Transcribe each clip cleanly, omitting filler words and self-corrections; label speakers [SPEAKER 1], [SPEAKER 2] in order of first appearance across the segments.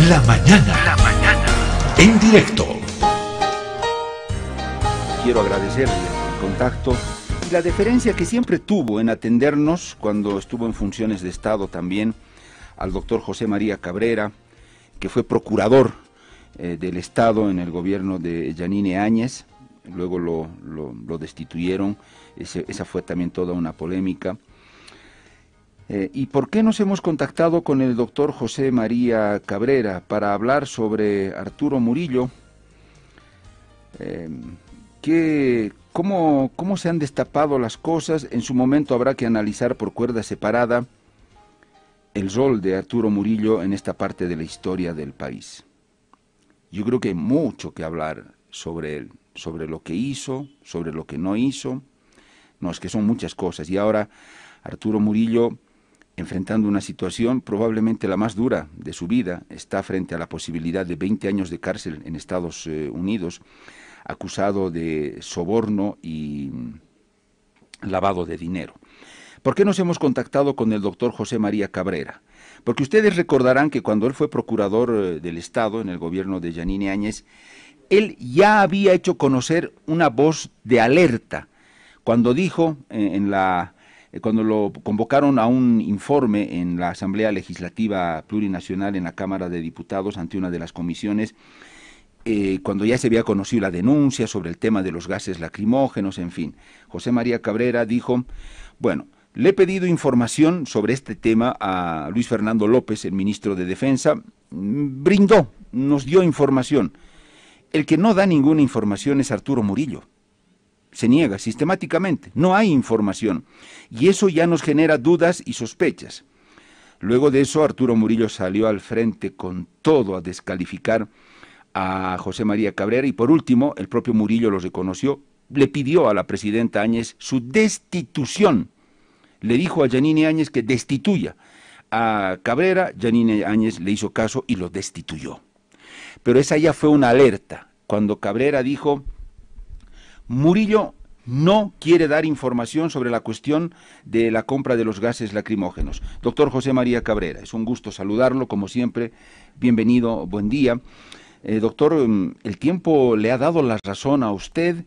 [SPEAKER 1] La mañana. En directo.
[SPEAKER 2] Quiero agradecerle el contacto y la deferencia que siempre tuvo en atendernos cuando estuvo en funciones de Estado también al doctor José María Cabrera, que fue procurador del Estado en el gobierno de Yanine Áñez. Luego lo destituyeron, esa fue también toda una polémica. ¿Y por qué nos hemos contactado con el doctor José María Cabrera para hablar sobre Arturo Murillo? ¿Cómo se han destapado las cosas? En su momento habrá que analizar por cuerda separada el rol de Arturo Murillo en esta parte de la historia del país. Yo creo que hay mucho que hablar sobre él, sobre lo que hizo, sobre lo que no hizo. No, es que son muchas cosas. Y ahora Arturo Murillo, enfrentando una situación probablemente la más dura de su vida, está frente a la posibilidad de 20 años de cárcel en Estados Unidos, acusado de soborno y lavado de dinero. ¿Por qué nos hemos contactado con el doctor José María Cabrera? Porque ustedes recordarán que cuando él fue procurador del Estado en el gobierno de Yanine Áñez, él ya había hecho conocer una voz de alerta cuando dijo cuando lo convocaron a un informe en la Asamblea Legislativa Plurinacional en la Cámara de Diputados ante una de las comisiones, cuando ya se había conocido la denuncia sobre el tema de los gases lacrimógenos, en fin. José María Cabrera dijo, bueno, le he pedido información sobre este tema a Luis Fernando López, el ministro de Defensa, brindó, nos dio información. El que no da ninguna información es Arturo Murillo. Se niega sistemáticamente, no hay información, y eso ya nos genera dudas y sospechas. Luego de eso, Arturo Murillo salió al frente con todo a descalificar a José María Cabrera, y por último, el propio Murillo lo reconoció, le pidió a la presidenta Áñez su destitución. Le dijo a Yanine Áñez que destituya a Cabrera. Yanine Áñez le hizo caso y lo destituyó. Pero esa ya fue una alerta, cuando Cabrera dijo, Murillo no quiere dar información sobre la cuestión de la compra de los gases lacrimógenos. Doctor José María Cabrera, es un gusto saludarlo, como siempre, bienvenido, buen día. Doctor, el tiempo le ha dado la razón a usted,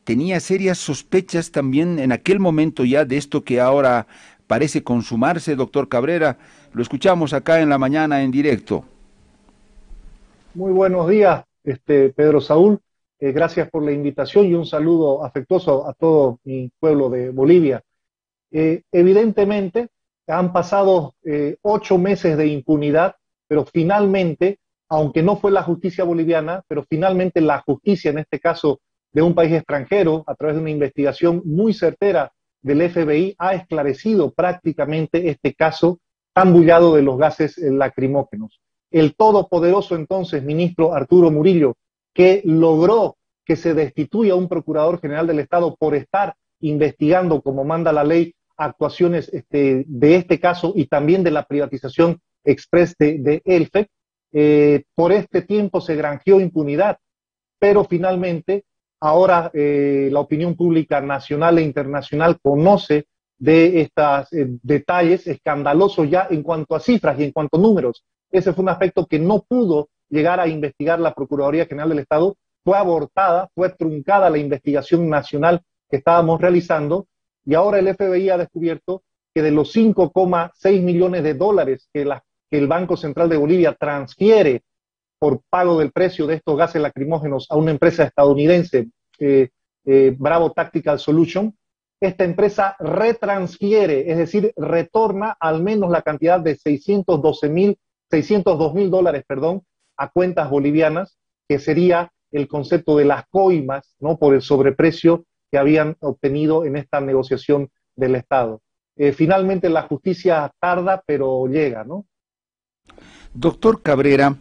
[SPEAKER 2] tenía serias sospechas también en aquel momento ya de esto que ahora parece consumarse, doctor Cabrera. Lo escuchamos acá en la mañana en directo.
[SPEAKER 3] Muy buenos días, Pedro Saúl. Gracias por la invitación y un saludo afectuoso a todo mi pueblo de Bolivia. Evidentemente, han pasado 8 meses de impunidad, pero finalmente, aunque no fue la justicia boliviana, pero finalmente la justicia, en este caso de un país extranjero, a través de una investigación muy certera del FBI, ha esclarecido prácticamente este caso tan bullado de los gases lacrimógenos. El todopoderoso entonces ministro Arturo Murillo, que logró que se destituya a un procurador general del Estado por estar investigando, como manda la ley, actuaciones de este caso y también de la privatización express de Elfec. Por este tiempo se granjeó impunidad, pero finalmente ahora la opinión pública nacional e internacional conoce de estos detalles escandalosos ya en cuanto a cifras y en cuanto a números. Ese fue un aspecto que no pudo llegar a investigar la Procuraduría General del Estado, fue abortada, fue truncada la investigación nacional que estábamos realizando, y ahora el FBI ha descubierto que de los 5,6 millones de dólares que el Banco Central de Bolivia transfiere por pago del precio de estos gases lacrimógenos a una empresa estadounidense, Bravo Tactical Solution, esta empresa retransfiere, es decir, retorna al menos la cantidad de 602 mil dólares, a cuentas bolivianas, que sería el concepto de las coimas, ¿no?, por el sobreprecio que habían obtenido en esta negociación del Estado. Finalmente la justicia tarda, pero llega, ¿no?
[SPEAKER 2] Doctor Cabrera,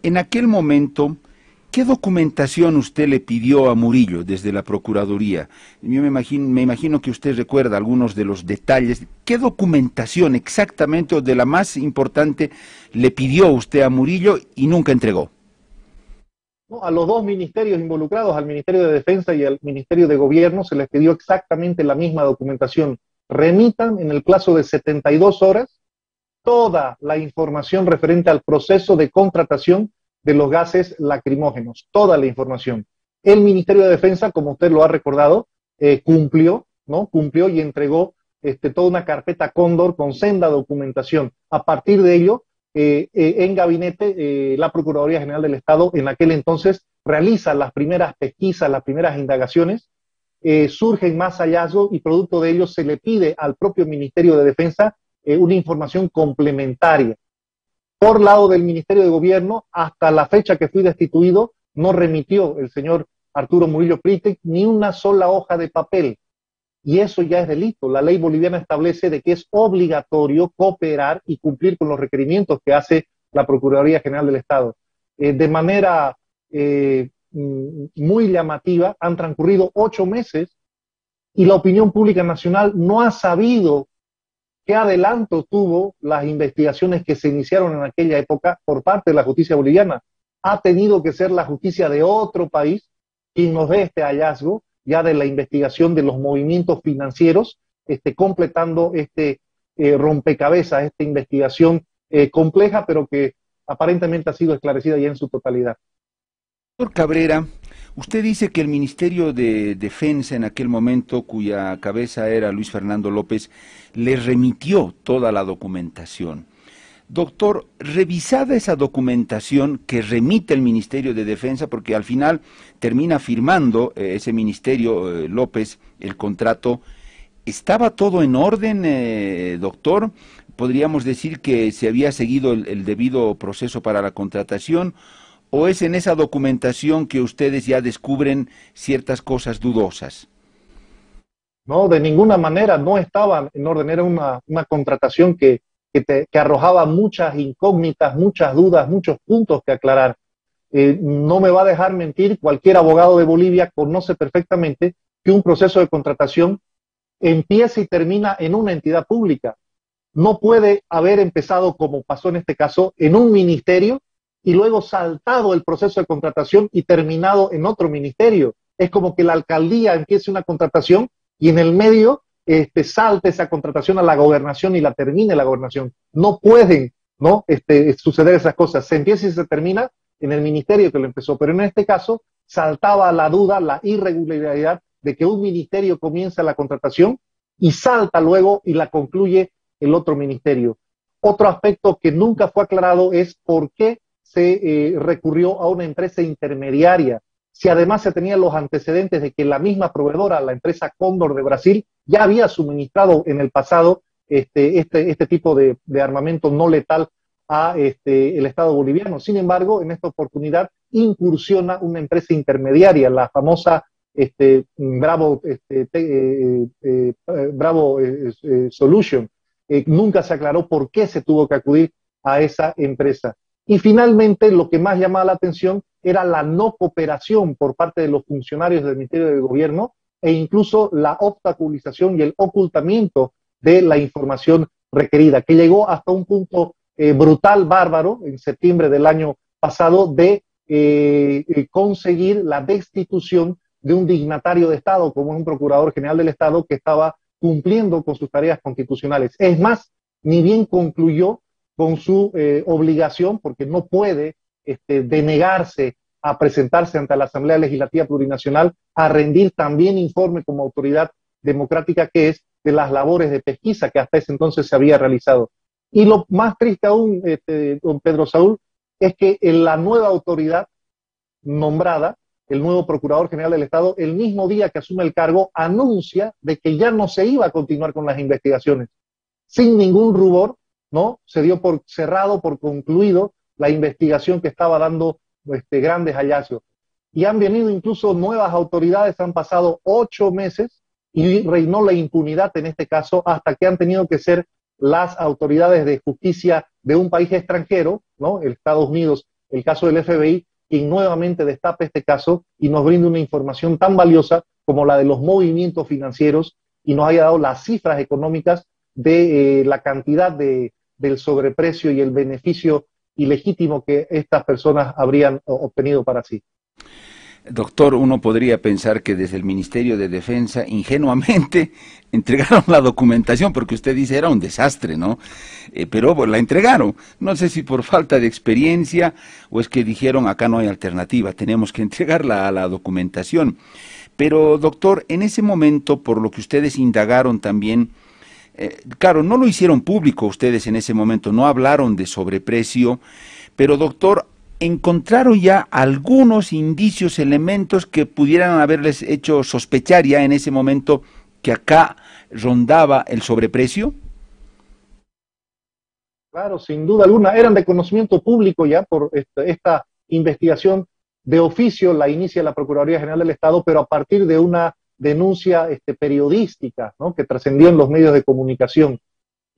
[SPEAKER 2] en aquel momento, ¿qué documentación usted le pidió a Murillo desde la Procuraduría? Yo me imagino que usted recuerda algunos de los detalles. ¿Qué documentación exactamente, o de la más importante, le pidió usted a Murillo y nunca entregó?
[SPEAKER 3] No, a los dos ministerios involucrados, al Ministerio de Defensa y al Ministerio de Gobierno, se les pidió exactamente la misma documentación. Remitan en el plazo de 72 horas toda la información referente al proceso de contratación de los gases lacrimógenos, toda la información. El Ministerio de Defensa, como usted lo ha recordado, cumplió, ¿no? Cumplió y entregó toda una carpeta Cóndor con senda documentación. A partir de ello, en gabinete, la Procuraduría General del Estado en aquel entonces realiza las primeras pesquisas, las primeras indagaciones, surgen más hallazgos y producto de ello se le pide al propio Ministerio de Defensa una información complementaria. Por lado del Ministerio de Gobierno, hasta la fecha que fui destituido, no remitió el señor Arturo Murillo Pritich ni una sola hoja de papel. Y eso ya es delito. La ley boliviana establece de que es obligatorio cooperar y cumplir con los requerimientos que hace la Procuraduría General del Estado. De manera muy llamativa, han transcurrido 8 meses y la opinión pública nacional no ha sabido qué adelanto tuvo las investigaciones que se iniciaron en aquella época por parte de la justicia boliviana. Ha tenido que ser la justicia de otro país quien nos dé este hallazgo ya de la investigación de los movimientos financieros, completando rompecabezas, esta investigación compleja, pero que aparentemente ha sido esclarecida ya en su totalidad.
[SPEAKER 2] Doctor Cabrera, usted dice que el Ministerio de Defensa en aquel momento, cuya cabeza era Luis Fernando López, le remitió toda la documentación. Doctor, revisada esa documentación que remite el Ministerio de Defensa, porque al final termina firmando ese Ministerio López el contrato, ¿estaba todo en orden, doctor? ¿Podríamos decir que se había seguido el debido proceso para la contratación? ¿O es en esa documentación que ustedes ya descubren ciertas cosas dudosas?
[SPEAKER 3] No, de ninguna manera no estaba en orden, era una contratación que arrojaba muchas incógnitas, muchas dudas, muchos puntos que aclarar. No me va a dejar mentir, cualquier abogado de Bolivia conoce perfectamente que un proceso de contratación empieza y termina en una entidad pública. No puede haber empezado, como pasó en este caso, en un ministerio y luego saltado el proceso de contratación y terminado en otro ministerio. Es como que la alcaldía empiece una contratación y en el medio salte esa contratación a la gobernación y la termine la gobernación. No pueden, ¿no? Suceder esas cosas. Se empieza y se termina en el ministerio que lo empezó, pero en este caso saltaba la duda, la irregularidad de que un ministerio comienza la contratación y salta luego y la concluye el otro ministerio. Otro aspecto que nunca fue aclarado es por qué se recurrió a una empresa intermediaria, si además se tenían los antecedentes de que la misma proveedora, la empresa Cóndor de Brasil, ya había suministrado en el pasado este tipo de armamento no letal a el Estado boliviano. Sin embargo, en esta oportunidad incursiona una empresa intermediaria, la famosa Bravo Solution. Nunca se aclaró por qué se tuvo que acudir a esa empresa. Y finalmente, lo que más llamaba la atención era la no cooperación por parte de los funcionarios del Ministerio de Gobierno e incluso la obstaculización y el ocultamiento de la información requerida, que llegó hasta un punto brutal, bárbaro, en septiembre del año pasado, de conseguir la destitución de un dignatario de Estado, como un procurador general del Estado que estaba cumpliendo con sus tareas constitucionales. Es más, ni bien concluyó con su obligación, porque no puede denegarse a presentarse ante la Asamblea Legislativa Plurinacional, a rendir también informe como autoridad democrática que es de las labores de pesquisa que hasta ese entonces se había realizado. Y lo más triste aún, don Pedro Saúl, es que en la nueva autoridad nombrada, el nuevo Procurador General del Estado, el mismo día que asume el cargo, anuncia de que ya no se iba a continuar con las investigaciones. Sin ningún rubor, ¿no? Se dio por cerrado, por concluido la investigación que estaba dando grandes hallazgos. Y han venido incluso nuevas autoridades, han pasado 8 meses y reinó la impunidad en este caso hasta que han tenido que ser las autoridades de justicia de un país extranjero, ¿no? El Estados Unidos, el caso del FBI, quien nuevamente destape este caso y nos brinde una información tan valiosa como la de los movimientos financieros y nos haya dado las cifras económicas de la cantidad del sobreprecio y el beneficio ilegítimo que estas personas habrían obtenido para sí.
[SPEAKER 2] Doctor, uno podría pensar que desde el Ministerio de Defensa ingenuamente entregaron la documentación, porque usted dice era un desastre, ¿no? Pero pues, la entregaron. No sé si por falta de experiencia o es que dijeron acá no hay alternativa, tenemos que entregar la documentación. Pero, doctor, en ese momento, por lo que ustedes indagaron también, claro, no lo hicieron público ustedes en ese momento, no hablaron de sobreprecio, pero, doctor, ¿encontraron ya algunos indicios, elementos que pudieran haberles hecho sospechar ya en ese momento que acá rondaba el sobreprecio?
[SPEAKER 3] Claro, sin duda alguna, eran de conocimiento público ya por esta investigación de oficio, la inicia la Procuraduría General del Estado, pero a partir de una denuncia periodística, ¿no?, que trascendió en los medios de comunicación.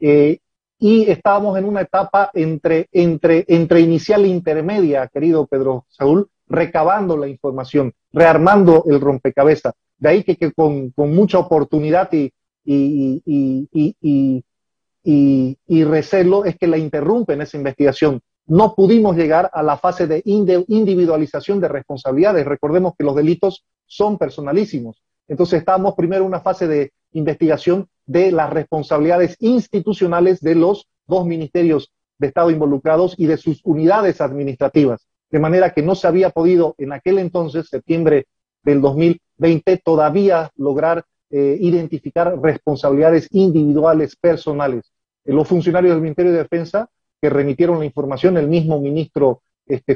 [SPEAKER 3] Eh, y estábamos en una etapa entre inicial e intermedia, querido Pedro Saúl, recabando la información, rearmando el rompecabezas. De ahí que con mucha oportunidad y, y recelo es que la interrumpen esa investigación. No pudimos llegar a la fase de individualización de responsabilidades. Recordemos que los delitos son personalísimos. Entonces estábamos primero en una fase de investigación de las responsabilidades institucionales de los dos ministerios de Estado involucrados y de sus unidades administrativas. De manera que no se había podido en aquel entonces, septiembre del 2020, todavía lograr identificar responsabilidades individuales, personales. Los funcionarios del Ministerio de Defensa que remitieron la información, el mismo ministro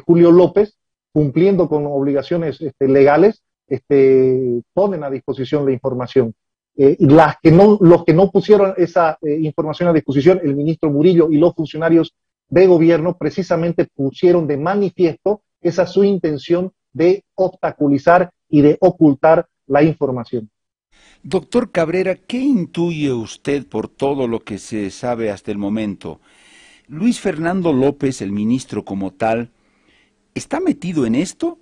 [SPEAKER 3] Julio López, cumpliendo con obligaciones legales, ponen a disposición la información. Los que no pusieron esa información a disposición, el ministro Murillo y los funcionarios de gobierno, precisamente pusieron de manifiesto esa su intención de obstaculizar y de ocultar la información.
[SPEAKER 2] Doctor Cabrera, ¿qué intuye usted por todo lo que se sabe hasta el momento? ¿Luis Fernando López, el ministro como tal, está metido en esto?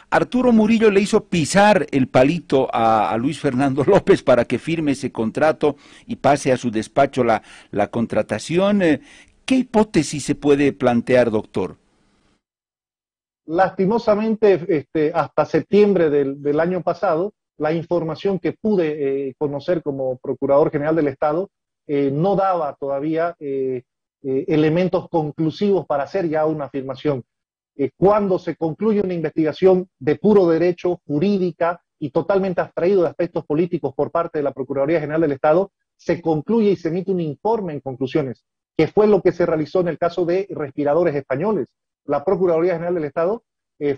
[SPEAKER 2] ¿Arturo Murillo le hizo pisar el palito a Luis Fernando López para que firme ese contrato y pase a su despacho la contratación? ¿Qué hipótesis se puede plantear, doctor?
[SPEAKER 3] Lastimosamente, hasta septiembre del año pasado, la información que pude conocer como Procurador General del Estado no daba todavía elementos conclusivos para hacer ya una afirmación. Cuando se concluye una investigación de puro derecho, jurídica y totalmente abstraído de aspectos políticos por parte de la Procuraduría General del Estado, se concluye y se emite un informe en conclusiones, que fue lo que se realizó en el caso de respiradores españoles. La Procuraduría General del Estado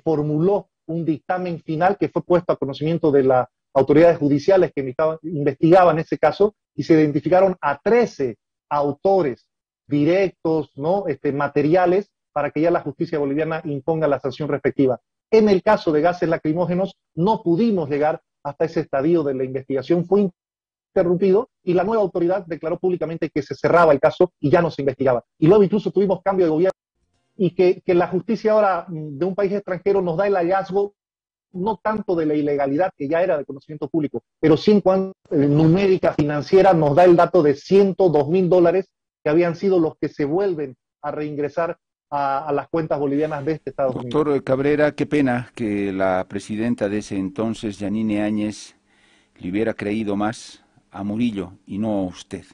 [SPEAKER 3] formuló un dictamen final que fue puesto a conocimiento de las autoridades judiciales que investigaban ese caso y se identificaron a 13 autores directos, ¿no?, materiales, para que ya la justicia boliviana imponga la sanción respectiva. En el caso de gases lacrimógenos no pudimos llegar hasta ese estadio de la investigación, fue interrumpido y la nueva autoridad declaró públicamente que se cerraba el caso y ya no se investigaba. Y luego incluso tuvimos cambio de gobierno y que la justicia ahora de un país extranjero nos da el hallazgo no tanto de la ilegalidad, que ya era de conocimiento público, pero sí en cuanto numérica financiera nos da el dato de $102.000 que habían sido los que se vuelven a reingresar a las cuentas bolivianas de Estados Unidos.
[SPEAKER 2] Doctor Cabrera, qué pena que la presidenta de ese entonces, Yanine Áñez, le hubiera creído más a Murillo y no a usted.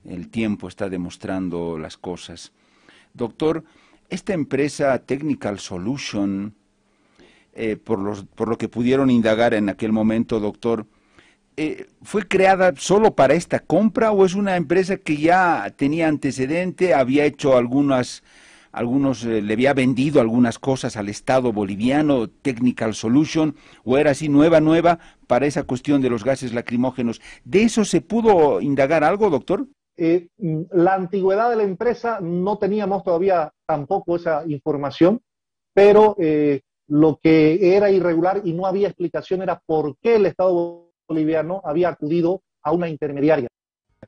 [SPEAKER 2] El tiempo está demostrando las cosas. Doctor, esta empresa Technical Solution, por lo que pudieron indagar en aquel momento, doctor, ¿fue creada solo para esta compra o es una empresa que ya tenía antecedente, había hecho le había vendido algunas cosas al Estado boliviano, Technical Solution, o era así nueva para esa cuestión de los gases lacrimógenos? ¿De eso se pudo indagar algo, doctor?
[SPEAKER 3] La antigüedad de la empresa no teníamos todavía tampoco esa información, pero lo que era irregular y no había explicación era por qué el Estado boliviano había acudido a una intermediaria,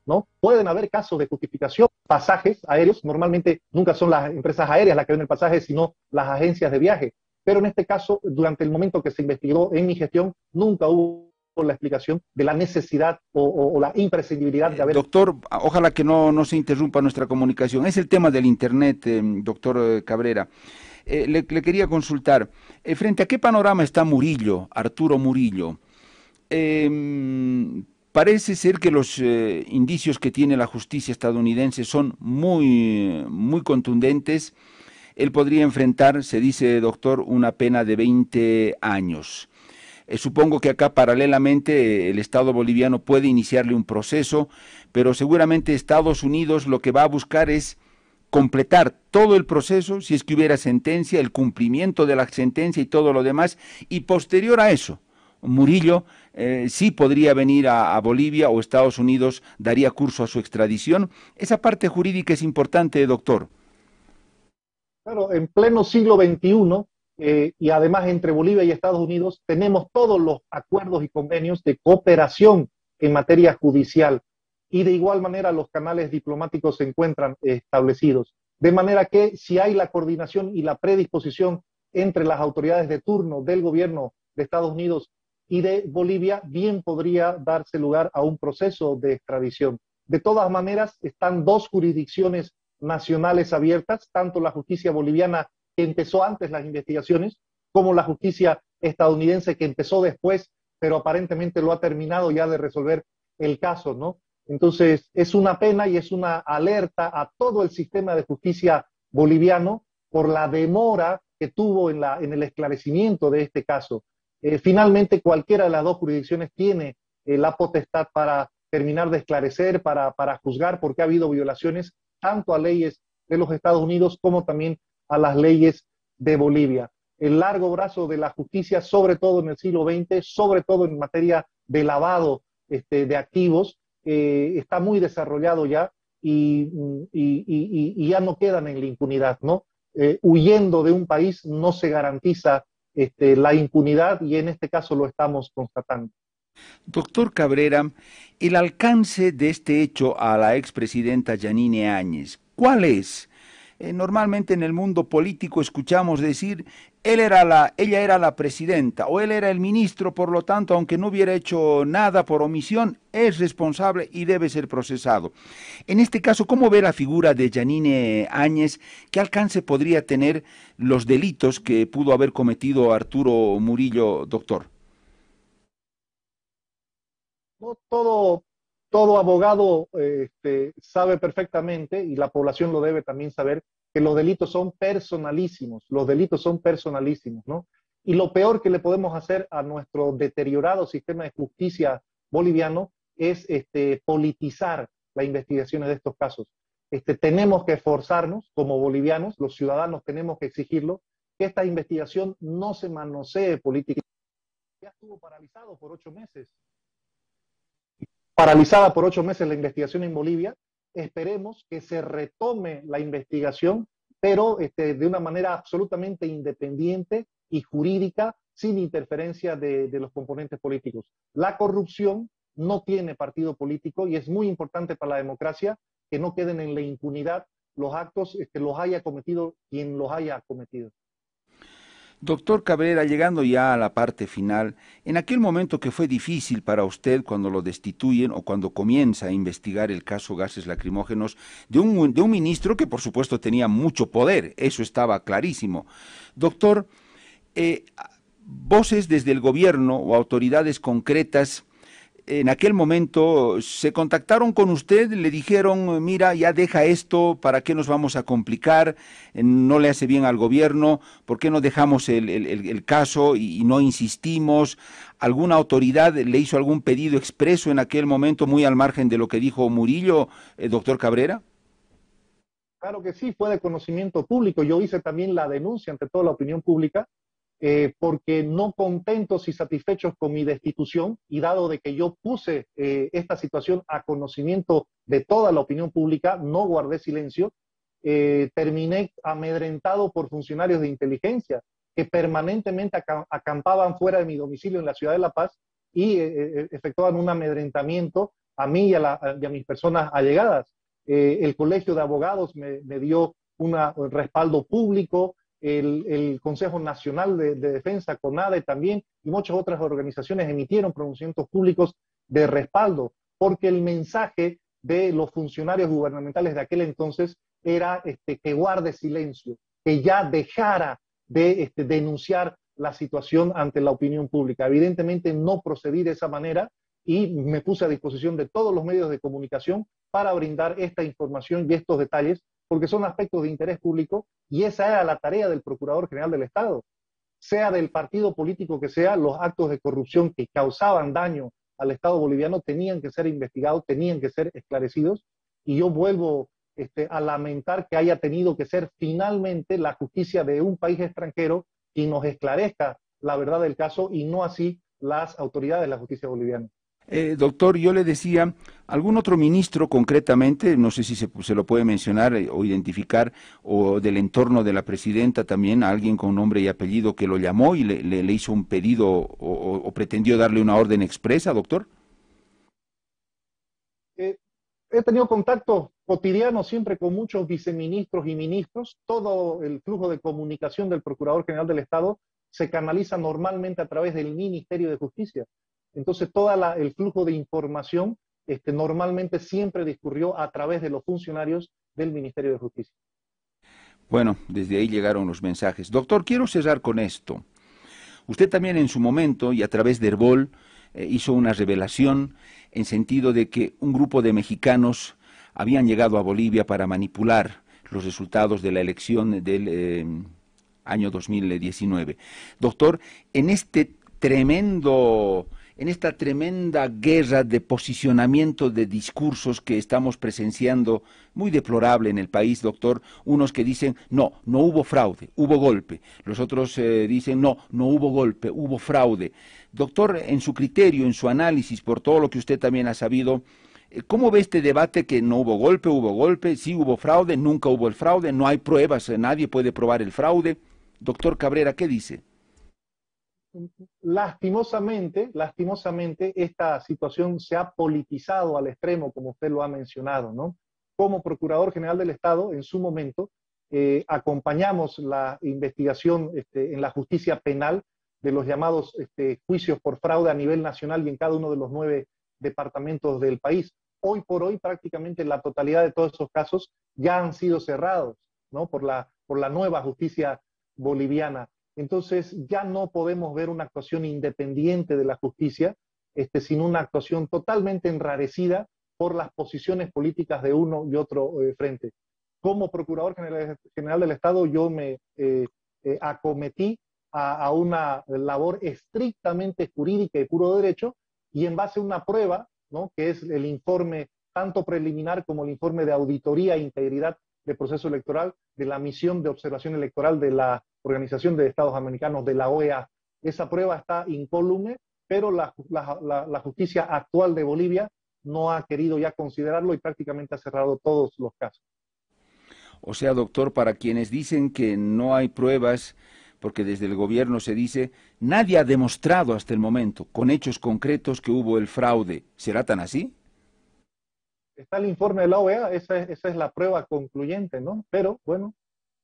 [SPEAKER 3] ¿no? Pueden haber casos de justificación, pasajes aéreos, normalmente nunca son las empresas aéreas las que venden el pasaje, sino las agencias de viaje, pero en este caso, durante el momento que se investigó en mi gestión, nunca hubo la explicación de la necesidad o la imprescindibilidad de haber...
[SPEAKER 2] Doctor, ojalá que no se interrumpa nuestra comunicación, es el tema del Internet, doctor Cabrera. le quería consultar, ¿frente a qué panorama está Murillo, Arturo Murillo? Parece ser que los indicios que tiene la justicia estadounidense son muy contundentes. Él podría enfrentar, se dice, doctor, una pena de 20 años. Supongo que acá paralelamente el Estado boliviano puede iniciarle un proceso, pero seguramente Estados Unidos lo que va a buscar es completar todo el proceso, si es que hubiera sentencia, el cumplimiento de la sentencia y todo lo demás, y posterior a eso, Murillo sí podría venir a Bolivia o Estados Unidos daría curso a su extradición. Esa parte jurídica es importante, doctor.
[SPEAKER 3] Claro, en pleno siglo XXI, y además entre Bolivia y Estados Unidos, tenemos todos los acuerdos y convenios de cooperación en materia judicial y de igual manera los canales diplomáticos se encuentran establecidos. De manera que si hay la coordinación y la predisposición entre las autoridades de turno del gobierno de Estados Unidos y de Bolivia, bien podría darse lugar a un proceso de extradición. De todas maneras, están dos jurisdicciones nacionales abiertas, tanto la justicia boliviana que empezó antes las investigaciones, como la justicia estadounidense que empezó después, pero aparentemente lo ha terminado ya de resolver el caso, ¿no? Entonces, es una pena y es una alerta a todo el sistema de justicia boliviano por la demora que tuvo en el esclarecimiento de este caso. Finalmente, cualquiera de las dos jurisdicciones tiene la potestad para terminar de esclarecer, para juzgar, porque ha habido violaciones tanto a leyes de los Estados Unidos como también a las leyes de Bolivia. El largo brazo de la justicia, sobre todo en el siglo XX, sobre todo en materia de lavado de activos, está muy desarrollado ya y ya no quedan en la impunidad, ¿no? Huyendo de un país no se garantiza la impunidad y en este caso lo estamos constatando.
[SPEAKER 2] Doctor Cabrera, el alcance de este hecho a la expresidenta Yanine Áñez, ¿cuál es? Normalmente en el mundo político escuchamos decir, ella era la presidenta o él era el ministro, por lo tanto, aunque no hubiera hecho nada por omisión, es responsable y debe ser procesado. En este caso, ¿cómo ve la figura de Yanine Áñez? ¿Qué alcance podría tener los delitos que pudo haber cometido Arturo Murillo, doctor?
[SPEAKER 3] No todo abogado sabe perfectamente, y la población lo debe también saber, que los delitos son personalísimos, ¿no? Y lo peor que le podemos hacer a nuestro deteriorado sistema de justicia boliviano es politizar las investigaciones de estos casos. Tenemos que esforzarnos como bolivianos, los ciudadanos tenemos que exigirlo, que esta investigación no se manosee políticamente. Ya estuvo paralizada por 8 meses la investigación en Bolivia. Esperemos que se retome la investigación, pero de una manera absolutamente independiente y jurídica, sin interferencia de los componentes políticos. La corrupción no tiene partido político y es muy importante para la democracia que no queden en la impunidad los actos que los haya cometido quien los haya cometido.
[SPEAKER 2] Doctor Cabrera, llegando ya a la parte final, en aquel momento que fue difícil para usted cuando lo destituyen o cuando comienza a investigar el caso gases lacrimógenos de un ministro que por supuesto tenía mucho poder, eso estaba clarísimo. Doctor, voces desde el gobierno o autoridades concretas en aquel momento se contactaron con usted, le dijeron, mira, ya deja esto, ¿para qué nos vamos a complicar? No le hace bien al gobierno, ¿por qué no dejamos el caso y no insistimos? ¿Alguna autoridad le hizo algún pedido expreso en aquel momento, muy al margen de lo que dijo Murillo, doctor Cabrera?
[SPEAKER 3] Claro que sí, fue de conocimiento público. Yo hice también la denuncia ante toda la opinión pública porque no contentos y satisfechos con mi destitución y dado de que yo puse esta situación a conocimiento de toda la opinión pública, no guardé silencio, terminé amedrentado por funcionarios de inteligencia que permanentemente acampaban fuera de mi domicilio en la ciudad de La Paz y efectuaban un amedrentamiento a mí y a mis personas allegadas. El Colegio de Abogados me dio un respaldo público, el Consejo Nacional de Defensa, CONADE también, y muchas otras organizaciones emitieron pronunciamientos públicos de respaldo, porque el mensaje de los funcionarios gubernamentales de aquel entonces era que guarde silencio, que ya dejara de denunciar la situación ante la opinión pública. Evidentemente no procedí de esa manera y me puse a disposición de todos los medios de comunicación para brindar esta información y estos detalles, porque son aspectos de interés público y esa era la tarea del Procurador General del Estado. Sea del partido político que sea, los actos de corrupción que causaban daño al Estado boliviano tenían que ser investigados, tenían que ser esclarecidos, y yo vuelvo a lamentar que haya tenido que ser finalmente la justicia de un país extranjero quien nos esclarezca la verdad del caso y no así las autoridades de la justicia boliviana.
[SPEAKER 2] Doctor, yo le decía, ¿algún otro ministro concretamente, no sé si se lo puede mencionar o identificar, o del entorno de la presidenta también, alguien con nombre y apellido que lo llamó y le hizo un pedido o pretendió darle una orden expresa, doctor?
[SPEAKER 3] He tenido contacto cotidiano siempre con muchos viceministros y ministros. Todo el flujo de comunicación del Procurador General del Estado se canaliza normalmente a través del Ministerio de Justicia. Entonces, todo el flujo de información normalmente siempre discurrió a través de los funcionarios del Ministerio de Justicia.
[SPEAKER 2] Bueno, desde ahí llegaron los mensajes. Doctor, quiero cerrar con esto. Usted también en su momento y a través de Herbol hizo una revelación en sentido de que un grupo de mexicanos habían llegado a Bolivia para manipular los resultados de la elección del año 2019. Doctor, en esta tremenda guerra de posicionamiento de discursos que estamos presenciando, muy deplorable en el país, doctor, unos que dicen, no hubo fraude, hubo golpe, los otros dicen, no hubo golpe, hubo fraude. Doctor, en su criterio, en su análisis, por todo lo que usted también ha sabido, ¿cómo ve este debate que no hubo golpe, sí hubo fraude, nunca hubo el fraude, no hay pruebas, nadie puede probar el fraude? Doctor Cabrera, ¿qué dice?
[SPEAKER 3] Lastimosamente, esta situación se ha politizado al extremo, como usted lo ha mencionado, ¿no? Como Procurador General del Estado, en su momento, acompañamos la investigación en la justicia penal de los llamados juicios por fraude a nivel nacional y en cada uno de los 9 departamentos del país. Hoy por hoy, prácticamente la totalidad de todos esos casos ya han sido cerrados, ¿no? Por la nueva justicia boliviana. Entonces ya no podemos ver una actuación independiente de la justicia, sino una actuación totalmente enrarecida por las posiciones políticas de uno y otro frente. Como Procurador General del Estado, yo me acometí a una labor estrictamente jurídica y puro derecho, y en base a una prueba, ¿no? Que es el informe tanto preliminar como el informe de auditoría e integridad del proceso electoral, de la misión de observación electoral de la Organización de Estados Americanos, de la OEA. Esa prueba está incólume, pero la justicia actual de Bolivia no ha querido ya considerarlo y prácticamente ha cerrado todos los casos.
[SPEAKER 2] O sea, doctor, para quienes dicen que no hay pruebas, porque desde el gobierno se dice, nadie ha demostrado hasta el momento, con hechos concretos, que hubo el fraude. ¿Será tan así?
[SPEAKER 3] Está el informe de la OEA, esa es la prueba concluyente, ¿no? Pero, bueno,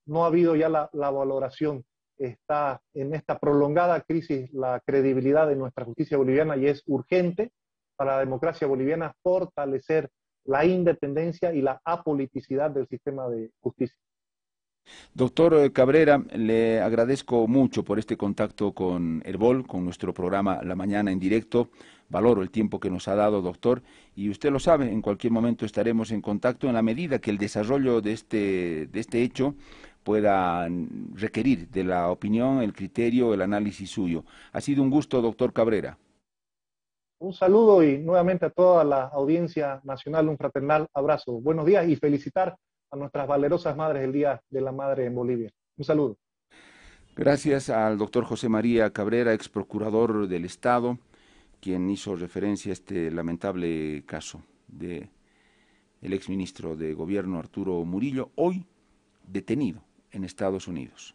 [SPEAKER 3] no ha habido ya la valoración. Está en esta prolongada crisis la credibilidad de nuestra justicia boliviana y es urgente para la democracia boliviana fortalecer la independencia y la apoliticidad del sistema de justicia.
[SPEAKER 2] Doctor Cabrera, le agradezco mucho por este contacto con Herbol, con nuestro programa La Mañana en directo. Valoro el tiempo que nos ha dado, doctor, y usted lo sabe, en cualquier momento estaremos en contacto en la medida que el desarrollo de este hecho pueda requerir de la opinión, el criterio, el análisis suyo. Ha sido un gusto, doctor Cabrera.
[SPEAKER 3] Un saludo y nuevamente a toda la audiencia nacional, un fraternal abrazo. Buenos días y felicitar a nuestras valerosas madres el Día de la Madre en Bolivia. Un saludo.
[SPEAKER 2] Gracias al doctor José María Cabrera, ex procurador del Estado, quien hizo referencia a este lamentable caso de el exministro de Gobierno Arturo Murillo, hoy detenido en Estados Unidos.